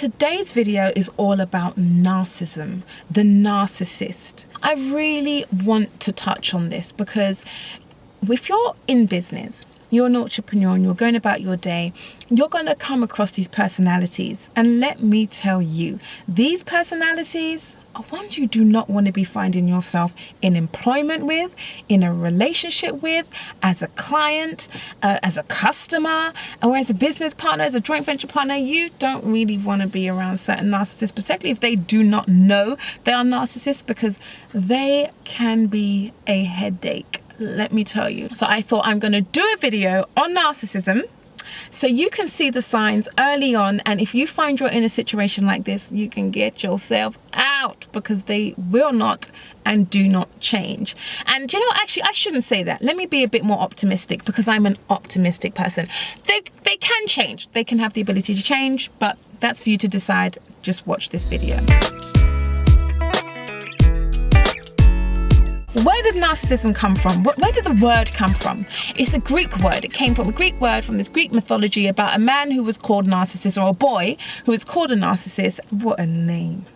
today's video is all about narcissism, the narcissist. I really want to touch on this because if you're in business, you're an entrepreneur and you're going about your day, you're going to come across these personalities. And let me tell you, these personalities are ones you do not want to be finding yourself in employment with, in a relationship with, as a client, as a customer, or as a business partner, as a joint venture partner. You don't really want to be around certain narcissists, particularly if they do not know they are narcissists, because they can be a headache, let me tell you. So I thought I'm going to do a video on narcissism so you can see the signs early on, and if you find you're in a situation like this, you can get yourself out, because they will not and do not change. And you know, actually I shouldn't say that. Let me be a bit more optimistic, because I'm an optimistic person. They can change. They can have the ability to change, but that's for you to decide. Just watch this video. Where did narcissism come from? Where did the word come from? It's a Greek word. It came from a Greek word from this Greek mythology about a man who was called Narcissus, or a boy who was called a narcissist. What a name.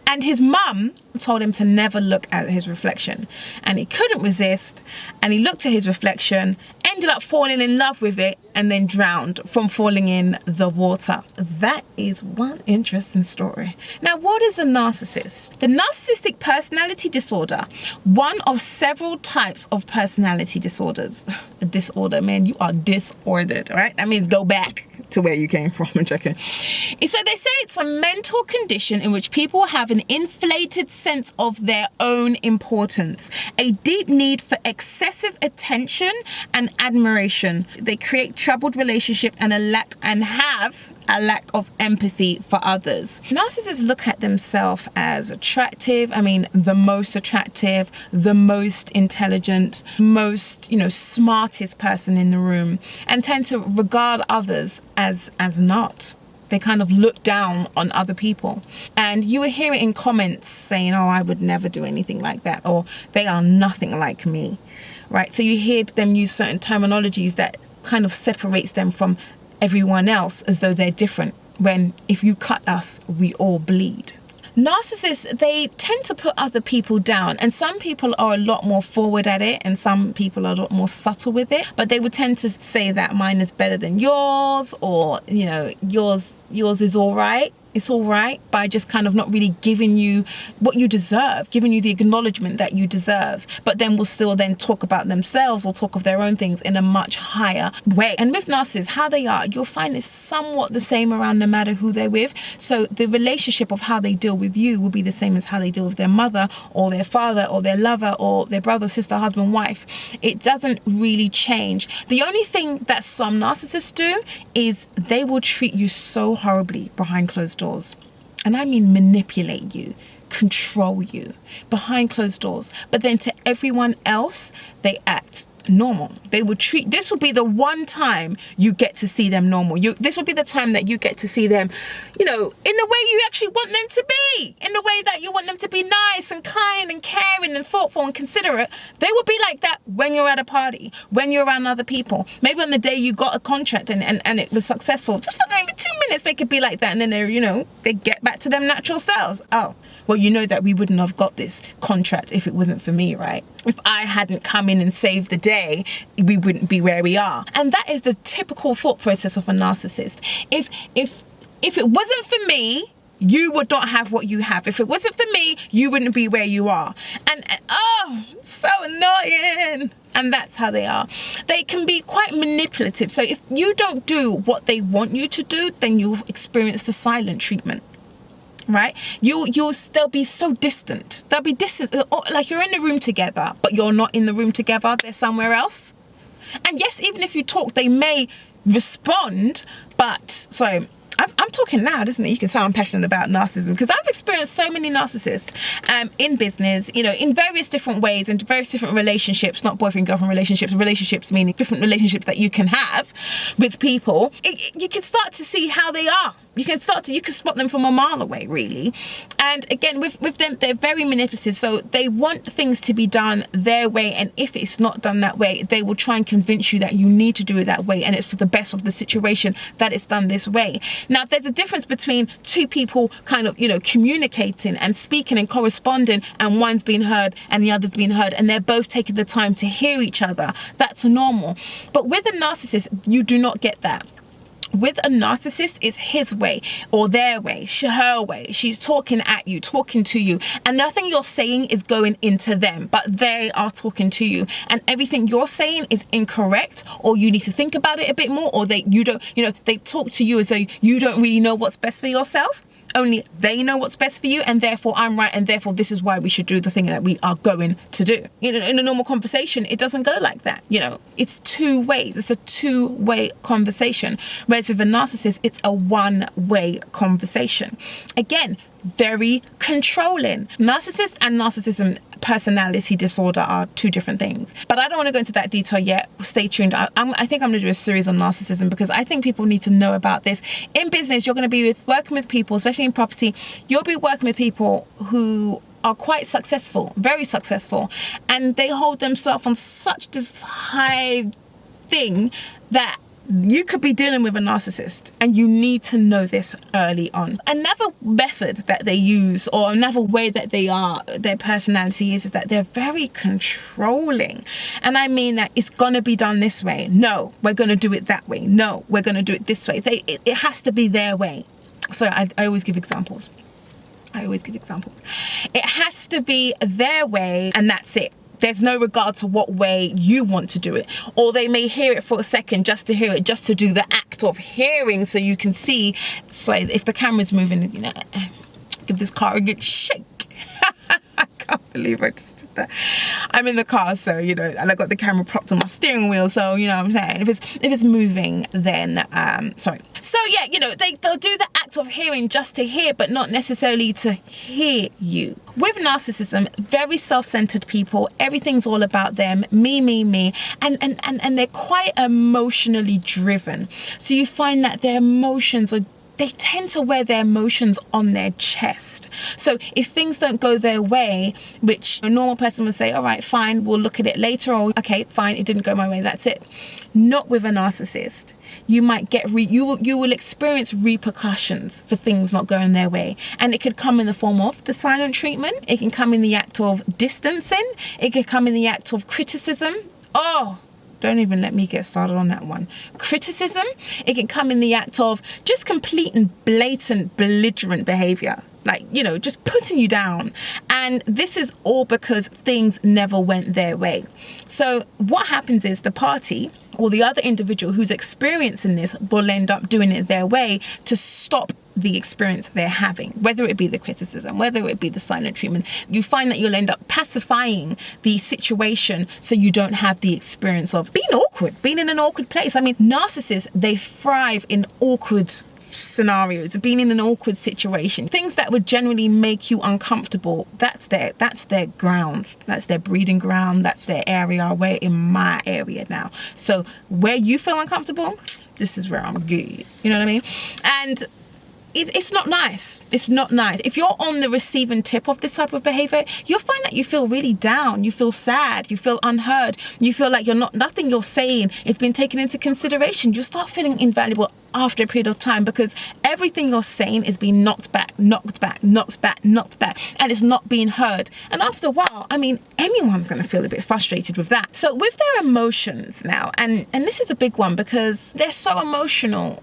And his mum told him to never look at his reflection. And he couldn't resist. And he looked at his reflection, ended up falling in love with it, and then drowned from falling in the water. That is one interesting story. Now, what is a narcissist? The narcissistic personality disorder, one of several types of personality disorders. A disorder, man, you are disordered, right? That means go back to where you came from and check it. So they say it's a mental condition in which people have an inflated sense of their own importance, a deep need for excessive attention and admiration. They create troubled relationship and have a lack of empathy for others. Narcissists look at themselves as attractive. I mean, the most attractive, the most intelligent, most, smartest person in the room, and tend to regard others as not. They kind of look down on other people. And you will hear it in comments saying, oh, I would never do anything like that, or they are nothing like me, right? So you hear them use certain terminologies that kind of separates them from everyone else, as though they're different, when if you cut us, we all bleed. Narcissists, they tend to put other people down, and some people are a lot more forward at it and some people are a lot more subtle with it, but they would tend to say that mine is better than yours, or yours is all right. It's all right, by just kind of not really giving you what you deserve, giving you the acknowledgement that you deserve, but then will still then talk about themselves or talk of their own things in a much higher way. And with narcissists, how they are, you'll find it's somewhat the same around no matter who they're with. So the relationship of how they deal with you will be the same as how they deal with their mother or their father or their lover or their brother, sister, husband, wife. It doesn't really change. The only thing that some narcissists do is they will treat you so horribly behind closed doors. And I mean manipulate you, control you behind closed doors. But then to everyone else, they act normal. They would treat, this will be the one time you get to see them normal. This will be the time that you get to see them, in the way you actually want them to be, in the way that you want them to be nice and kind and caring and thoughtful and considerate. They will be like that when you're at a party, when you're around other people. Maybe on the day you got a contract and it was successful, just for maybe 2 minutes they could be like that, and then they get back to them natural selves. Oh, well, you know that we wouldn't have got this contract if it wasn't for me, right? If I hadn't come in and saved the day, we wouldn't be where we are. And that is the typical thought process of a narcissist. If it wasn't for me, you would not have what you have. If it wasn't for me, you wouldn't be where you are. And oh, so annoying. And that's how they are. They can be quite manipulative. So if you don't do what they want you to do, then you'll experience the silent treatment. Right? They'll be so distant. They'll be distant, like you're in the room together, but you're not in the room together. They're somewhere else. And yes, even if you talk, they may respond. But sorry, I'm talking loud, isn't it? You can tell I'm passionate about narcissism, because I've experienced so many narcissists in business, in various different ways, and various different relationships, not boyfriend girlfriend relationships meaning different relationships that you can have with people. You can start to see how they are You can spot them from a mile away, really. And again, with them, they're very manipulative. So they want things to be done their way. And if it's not done that way, they will try and convince you that you need to do it that way. And it's for the best of the situation that it's done this way. Now, if there's a difference between two people kind of, communicating and speaking and corresponding, and one's being heard and the other's being heard, and they're both taking the time to hear each other, that's normal. But with a narcissist, you do not get that. With a narcissist, it's his way or their way, her way. She's talking at you, talking to you, and nothing you're saying is going into them, but they are talking to you, and everything you're saying is incorrect, or you need to think about it a bit more, or they talk to you as though you don't really know what's best for yourself. Only they know what's best for you, and therefore I'm right, and therefore this is why we should do the thing that we are going to do. In a normal conversation, it doesn't go like that. It's two ways. It's a two-way conversation. Whereas with a narcissist, it's a one-way conversation. Again, very controlling. Narcissist and narcissism personality disorder are two different things, but I don't want to go into that detail yet. Stay tuned. I think I'm going to do a series on narcissism, because I think people need to know about this. In business, you're going to be working with people, especially in property, you'll be working with people who are quite successful, very successful, and they hold themselves on such this high thing that you could be dealing with a narcissist, and you need to know this early on. Another method that they use, or another way that their personality is that they're very controlling. And I mean that it's going to be done this way. No, we're going to do it that way. No, we're going to do it this way. It has to be their way. So I always give examples. It has to be their way, and that's it. There's no regard to what way you want to do it. Or they may hear it for a second just to hear it, just to do the act of hearing, so you can see. So if the camera's moving, give this car a good shake. I can't believe I just did that. I'm in the car, so and I got the camera propped on my steering wheel, so you know what I'm saying. If it's moving, then sorry. So yeah, they'll do the act of hearing just to hear, but not necessarily to hear you. With narcissism, very self-centered people, everything's all about them, me, and they're quite emotionally driven. So you find that their emotions they tend to wear their emotions on their chest. So if things don't go their way, which a normal person would say, all right, fine, we'll look at it later, or okay, fine, it didn't go my way, that's it. Not with a narcissist. You might get you will experience repercussions for things not going their way, and it could come in the form of the silent treatment. It can come in the act of distancing. It could come in the act of criticism. Don't even let me get started on that one. Criticism. It can come in the act of just complete and blatant belligerent behavior. Just putting you down. And this is all because things never went their way. So what happens is the party or the other individual who's experiencing this will end up doing it their way to stop the experience they're having, whether it be the criticism, whether it be the silent treatment. You find that you'll end up pacifying the situation, so you don't have the experience of being in an awkward place. I mean, narcissists, they thrive in awkward scenarios, being in an awkward situation, things that would generally make you uncomfortable. That's their ground, that's their breeding ground, that's their area. We're in my area now, so where you feel uncomfortable, this is where I'm good. You know what I mean? And it's not nice. It's not nice. If you're on the receiving tip of this type of behavior, you'll find that you feel really down. You feel sad. You feel unheard. You feel like nothing you're saying is being taken into consideration. You start feeling invaluable after a period of time, because everything you're saying is being knocked back, and it's not being heard. And after a while, anyone's going to feel a bit frustrated with that. So with their emotions now, and this is a big one, because they're so emotional.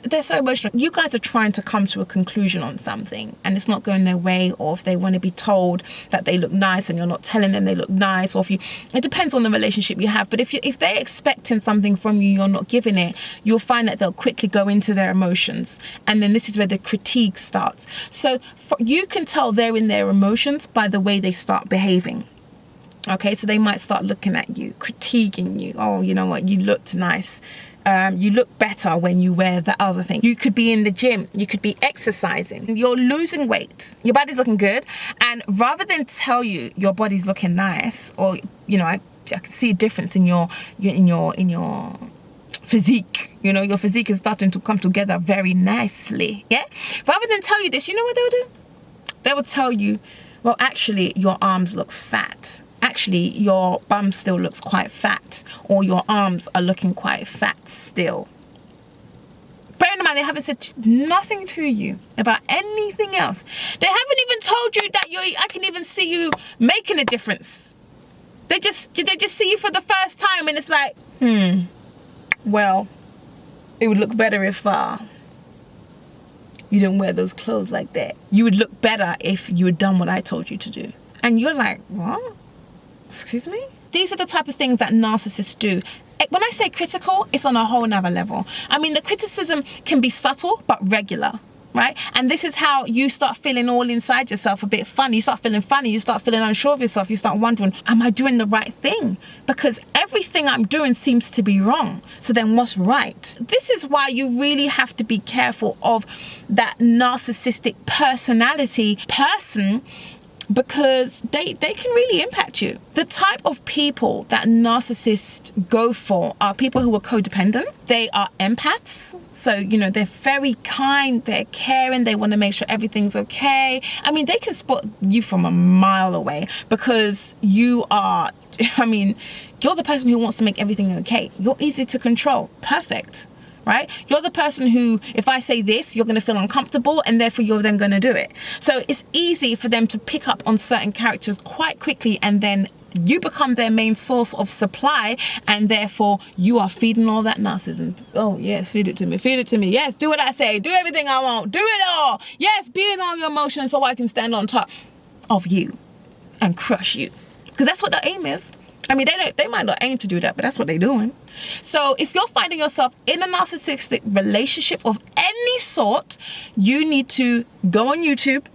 They're so emotional. You guys are trying to come to a conclusion on something, and it's not going their way, or if they want to be told that they look nice and you're not telling them they look nice, or it depends on the relationship you have. But if they're expecting something from you, you're not giving it, you'll find that they'll quickly go into their emotions, and then this is where the critique starts. So you can tell they're in their emotions by the way they start behaving. Okay, so they might start looking at you, critiquing you. Oh, you know what? You looked nice. You look better when you wear the other thing. You could be in the gym. You could be exercising. You're losing weight. Your body's looking good. And rather than tell you your body's looking nice, or I can see a difference in your physique. You know, your physique is starting to come together very nicely. Yeah. Rather than tell you this, you know what they will do? They will tell you, well, actually, your arms look fat. Actually, your bum still looks quite fat, or your arms are looking quite fat still. Bear in mind, they haven't said nothing to you about anything else. They haven't even told you that I can even see you making a difference. They just see you for the first time, and it's like, well, it would look better if you didn't wear those clothes like that. You would look better if you had done what I told you to do. And you're like, what? Excuse me? These are the type of things that narcissists do. When I say critical, it's on a whole nother level. I mean, the criticism can be subtle, but regular, right? And this is how you start feeling all inside yourself a bit funny. You start feeling funny. You start feeling unsure of yourself. You start wondering, am I doing the right thing? Because everything I'm doing seems to be wrong. So then what's right? This is why you really have to be careful of that narcissistic personality person, because they can really impact you. The type of people that narcissists go for are people who are codependent. They are empaths. So, you know, they're very kind, they're caring, they want to make sure everything's okay. I mean, they can spot you from a mile away because you are, I mean, you're the person who wants to make everything okay. You're easy to control. Perfect. Right? You're the person who, if I say this, you're going to feel uncomfortable, and therefore you're then going to do it. So it's easy for them to pick up on certain characters quite quickly, and then you become their main source of supply, and therefore you are feeding all that narcissism. Oh yes, feed it to me, feed it to me. Yes, do what I say, do everything I want, do it all. Yes, be in all your emotions so I can stand on top of you and crush you. Because that's what the aim is. I mean, they might not aim to do that, but that's what they're doing. So if you're finding yourself in a narcissistic relationship of any sort, you need to go on YouTube,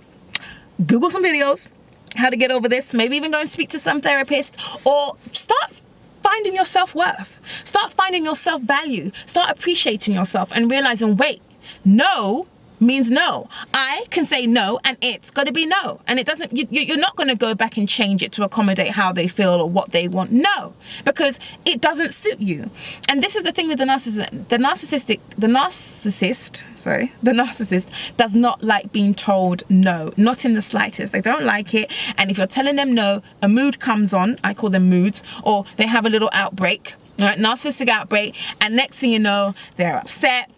Google some videos, how to get over this, maybe even go and speak to some therapist, or start finding your self-worth, start finding your self-value, start appreciating yourself and realizing, wait, no means no. I can say no, and it's got to be no. And it doesn't, you're not going to go back and change it to accommodate how they feel or what they want. No, because it doesn't suit you. And this is the thing with the narcissist. The narcissist does not like being told no, not in the slightest. They don't like it. And if you're telling them no, a mood comes on. I call them moods, or they have a little outbreak, right? Narcissistic outbreak. And next thing you know, they're upset.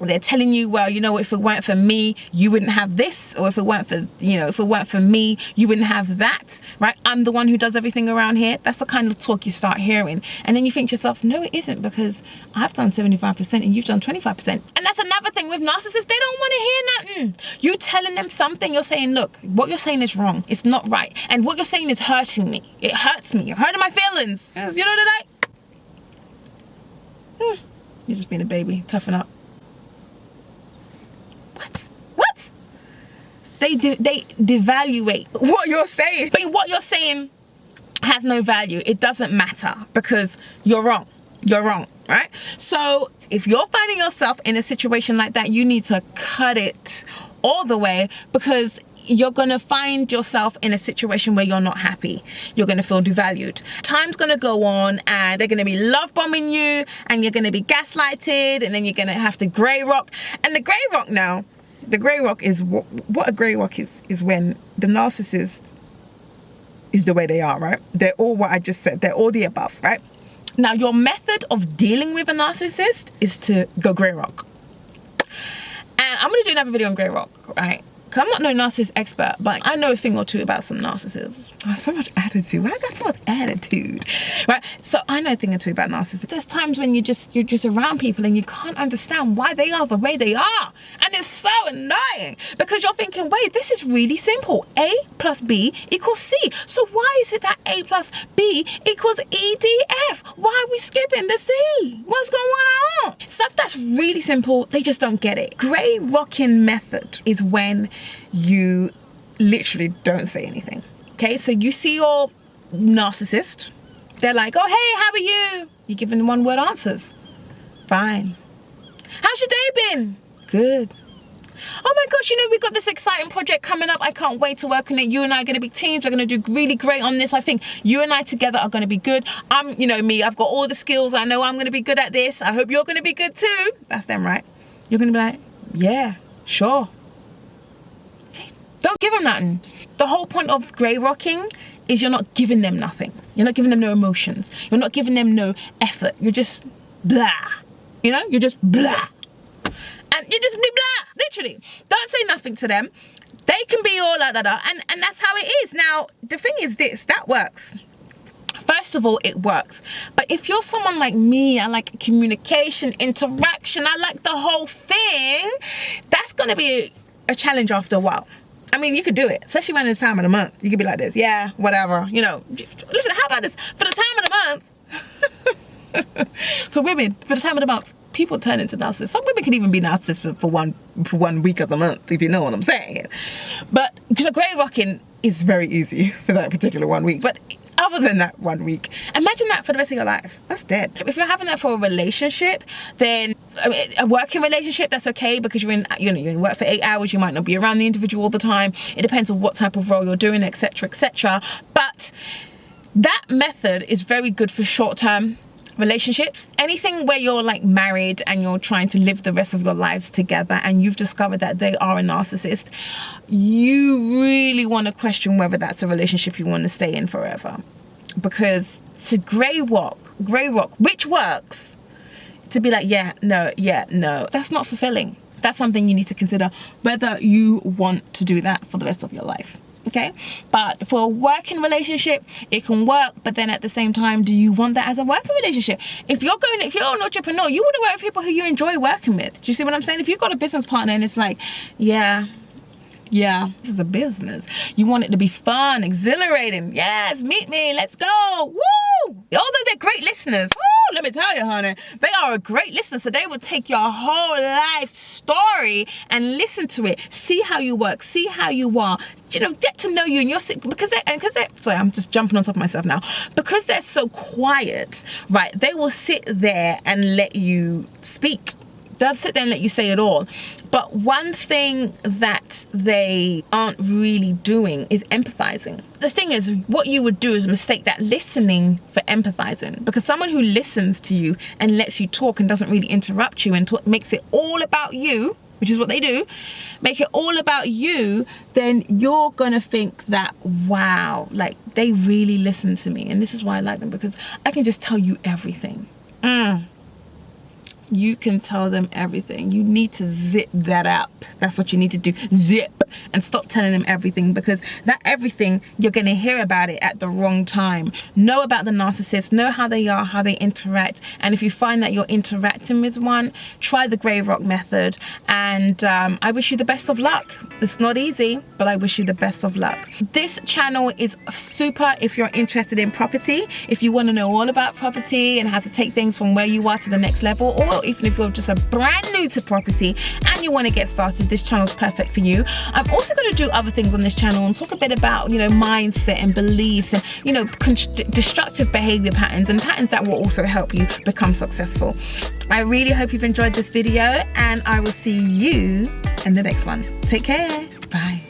They're telling you, well, you know, if it weren't for me, you wouldn't have this, or if it weren't for, you know, if it weren't for me, you wouldn't have that, right? I'm the one who does everything around here. That's the kind of talk you start hearing. And then you think to yourself, no, it isn't, because I've done 75% and you've done 25%. And that's another thing with narcissists. They don't want to hear nothing. You telling them something, you're saying, look, what you're saying is wrong. It's not right. And what you're saying is hurting me. It hurts me. You're hurting my feelings. You know what I like? You're just being a baby. Toughen up. What? They devaluate what you're saying. But what you're saying has no value. It doesn't matter because you're wrong. You're wrong, right? So if you're finding yourself in a situation like that, you need to cut it all the way, because you're going to find yourself in a situation where you're not happy. You're going to feel devalued. Time's going to go on, and they're going to be love bombing you, and you're going to be gaslighted, and then you're going to have to grey rock. And the grey rock now, the grey rock is what a grey rock is when the narcissist is the way they are, right? They're all what I just said. They're all the above, right? Now, your method of dealing with a narcissist is to go grey rock. And I'm going to do another video on grey rock, right? Because I'm not no narcissist expert, but I know a thing or two about some narcissists. Oh, so much attitude. Why I got so much attitude? Right? So I know a thing or two about narcissists. There's times when you're just around people and you can't understand why they are the way they are. And it's so annoying, because you're thinking, wait, this is really simple. A plus B equals C. So why is it that A plus B equals EDF? Why are we skipping the C? What's going on? Stuff that's really simple, they just don't get it. Grey rocking method is when you literally don't say anything. Okay, so you see your narcissist, they're like, oh hey, how are you? You give them one word answers. Fine. How's your day been? Good. Oh my gosh, we've got this exciting project coming up. I can't wait to work on it. You and I are going to be teams. We're going to do really great on this. I think you and I together are going to be good. Me, I've got all the skills. I know I'm going to be good at this. I hope you're going to be good too. That's them, right? You're going to be like, yeah, sure. Don't give them nothing. The whole point of grey rocking is you're not giving them nothing. You're not giving them no emotions. You're not giving them no effort. You're just blah. You're just blah. And you just be blah, literally. Don't say nothing to them. They can be all and that's how it is. Now, the thing is this, that works. First of all, it works. But if you're someone like me, I like communication, interaction, I like the whole thing, that's going to be a challenge after a while. I mean, you could do it, especially around this time of the month. You could be like this, yeah, whatever, Listen, how about this? For the time of the month, for women, for the time of the month, people turn into narcissists. Some women can even be narcissists for one week of the month, if you know what I'm saying. But because grey rocking is very easy for that particular 1 week. But other than that 1 week, imagine that for the rest of your life. That's dead. If you're having that for a relationship, then a working relationship, that's okay, because you're in work for 8 hours. You might not be around the individual all the time. It depends on what type of role you're doing, etc., etc. But that method is very good for short-term relationships. Anything where you're like married and you're trying to live the rest of your lives together and you've discovered that they are a narcissist, you really want to question whether that's a relationship you want to stay in forever. Because to grey rock, which works, to be like, yeah, no, that's not fulfilling. That's something you need to consider whether you want to do that for the rest of your life. Okay, but for a working relationship, it can work, but then at the same time, do you want that as a working relationship? If you're an entrepreneur, you want to work with people who you enjoy working with. Do you see what I'm saying? If you've got a business partner and it's like, yeah, this is a business. You want it to be fun, exhilarating. Yes, meet me, let's go. Woo! Although they're great listeners. Woo! Let me tell you, honey, they are a great listener. So they will take your whole life story and listen to it. See how you work. See how you are. Get to know you. And because they're, sorry, I'm just jumping on top of myself now. Because they're so quiet, right? They will sit there and let you speak. They'll sit there and let you say it all. But one thing that they aren't really doing is empathizing. The thing is, what you would do is mistake that listening for empathizing. Because someone who listens to you and lets you talk and doesn't really interrupt you and makes it all about you, which is what they do, make it all about you, then you're gonna think that, wow, like they really listen to me. And this is why I like them, because I can just tell you everything. You can tell them everything. You need to zip that up. That's what you need to do. Zip and stop telling them everything, because that everything, you're going to hear about it at the wrong time. Know about the narcissist. Know how they are, how they interact. And if you find that you're interacting with one, try the grey rock method. And I wish you the best of luck. It's not easy, but I wish you the best of luck. This channel is super if you're interested in property. If you want to know all about property and how to take things from where you are to the next level, or even if you're just a brand new to property and you want to get started, this channel is perfect for you. I'm also going to do other things on this channel and talk a bit about, mindset and beliefs and, destructive behavior patterns and patterns that will also help you become successful. I really hope you've enjoyed this video, and I will see you in the next one. Take care. Bye.